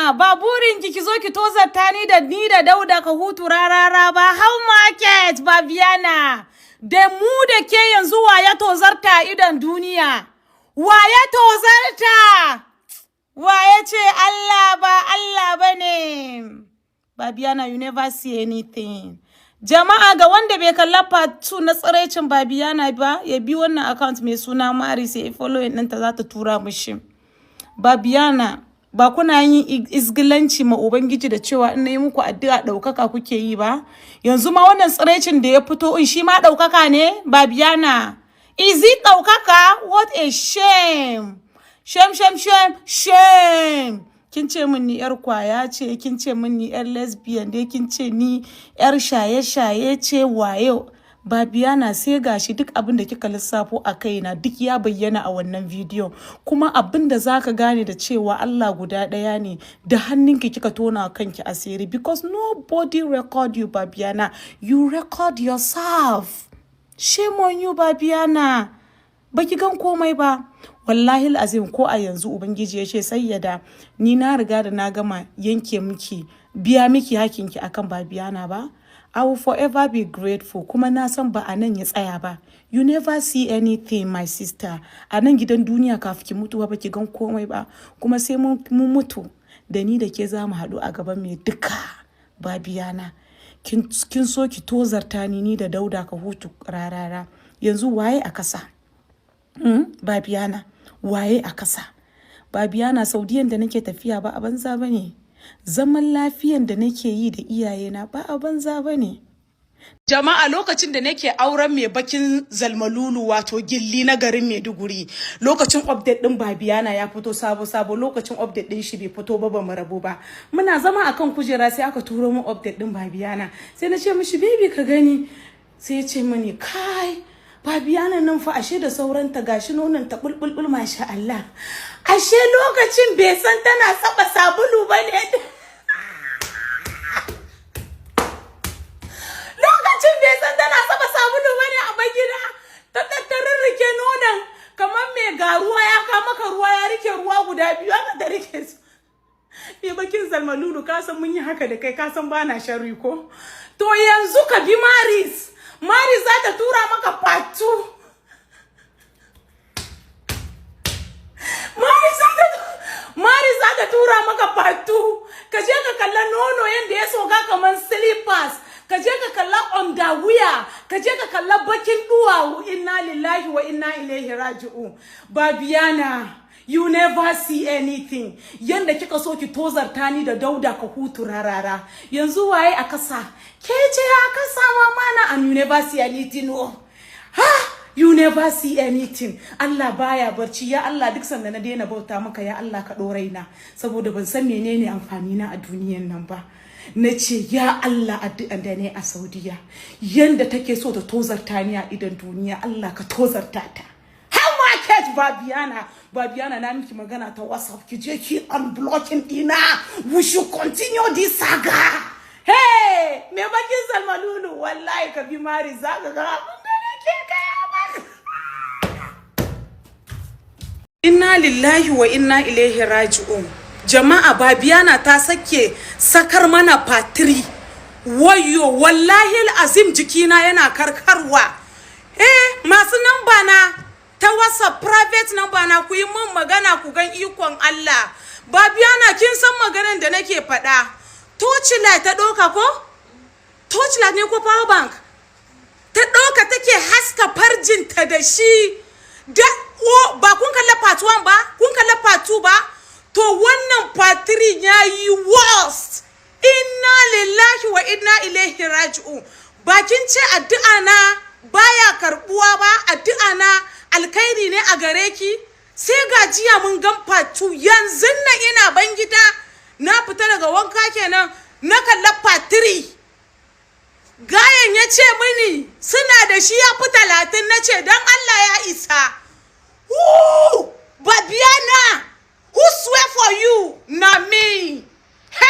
Babiyana, ba burinki ki zo ki tozarta ni da Dauda ka hutu rarara ba. How market, Babiyana? Da mu da ke yanzu wa ya tozarta idan duniya? Wa ya tozarta? Wa ya ce Allah ba ne? Babiyana, you never see anything. Jama'a ga wanda bai kalla part 2 na tsiraicin Babiyana ba, ya bi wannan account mai suna Mari sai following ɗinta za ta tura mishi. Babiyana, ba kuna yin izgilanci ma Ubangiji da cewa in yi muku addu'a ɗaukaka kuke yi ba? Yanzu ma wannan tsiraicin da ya fito in shi ma ɗaukaka ne? Babiyana, is it ɗaukaka? What a shame! Shame! Kin ce min ni yar kwaya ce, kin ce min ni yar lesbian dai, kin ce ni yar shaye-shaye ce waye. Babiyana, sai gashi duk abin da kika lissafo a kaina duk ya bayyana a wannan bidiyo. Kuma abin da zaka gane da cewa Allah guda ɗaya ne, da hannunki kika tona kanki asiri, because nobody record you, Babiyana. You record yourself. Shame on you, Babiyana. Baki gan komai ba. Wallahi azim, ko a yanzu Ubangiji ya ce sayyada, ni na riga da na gama yanke miki, biya miki hakinki akan Babiyana ba. I will forever be grateful. Kuma na san ba a nan ya tsaya ba. You never see anything, my sister. A nan gidan duniya kafin ki mutu ba ki gan komai ba. Kuma sai mun mutu da ni da ke za mu haɗu a gaban mai duka. Babiyana, kin so ki tozarta ni da Dauda ka hutu rarara. Yanzu waye a kasa? Babiyana, waye a kasa? Babiyana, Saudiyan da nake tafiya ba a banza bane. Zaman lafiyan da nake yi da iyayena ba a banza bane. Jama'a, lokacin da nake auren mai bakin zalmalulu wato gilli na garin Maiduguri, lokacin update din Babiyana ya fito sabo lokacin update din shi bai fito ba mu rabu ba. Muna zama akan kujera sai aka turo mu update din Babiyana. Sai na ce mishi baby ka gani. Sai ya ce mani kai Babiyana nan fa ashe da sauranta gashi nonon ta bulbulbul masha Allah. Ashe lokacin bai san tana saba sabulu bane. Lokacin bai san tana saba sabulu bane a bagida. Ta tattarin rike nonon kamar mai garuwa ya kama ka ruwa ya rike ruwa guda biyu aka da rike su. Me bakin zalmalulu ka san mun yi haka da kai, ka san bana sharri ko? To yanzu ka bi Maris za ta tura maka part 2. Maris za ta tura maka part 2. Ka je ka kalla nono yanda ya soga kaman slippers. Ka je ka kalla underwear. Ka je ka kalla bakin duwawu. Inna lillahi wa inna ilaihi raji'un. Babiyana, you never see anything. Yanda kika so ki tozarta ni da Dauda ka hutu rarara. Yanzu waye a kasa? Ke ce a kasa mana, and you never see anything. No. You never see anything. Allah baya barci. Ya Allah, duk sanda na daina bauta maka, ya Allah ka doraina. Saboda ban san menene amfani na a duniyan nan ba. Nace ya Allah, addu'an da ne a Saudiya, yanda take so ta tozarta ni a idan duniya, Allah ka tozarta ta. Babiyana, na miki magana ta WhatsApp, ki je ki unblocking dina. We should continue this saga. Hey, me bakin zalmalulu, wallahi ka bi Mari zaka ga abin da nake kaya maka. Inna lillahi wa inna ilaihi raji'un. Jama'a, Babiyana ta sakar mana patri. Wayo, wallahi azim jikina yana karkarwa. Masu namba na ta WhatsApp private number na ku yi mun magana ku gan ikon Allah. Babiyana, kin san maganar da nake faɗa. Torchlight ta ɗauka ko? Torchlight ne ko power bank? Ta ɗauka take haska farjinta da shi. Ba kun kalla part 1 ba? Kun kalla part 2 ba? To wannan part 3 yayi worst. Inna lillahi wa inna ilaihi raji'un. Bakin ce addu'a na baya karbuwa ba, addu'a na alkhairi ne a gare ki. Sai ga jiya mun gan part 2, yanzu na ina ban gida na fita daga wanka kenan na kalla part 3. Gayan ya ce mini suna da shi ya fi 30, na ce don Allah ya isa. Babiyana, who swear for you? Na me. Hey!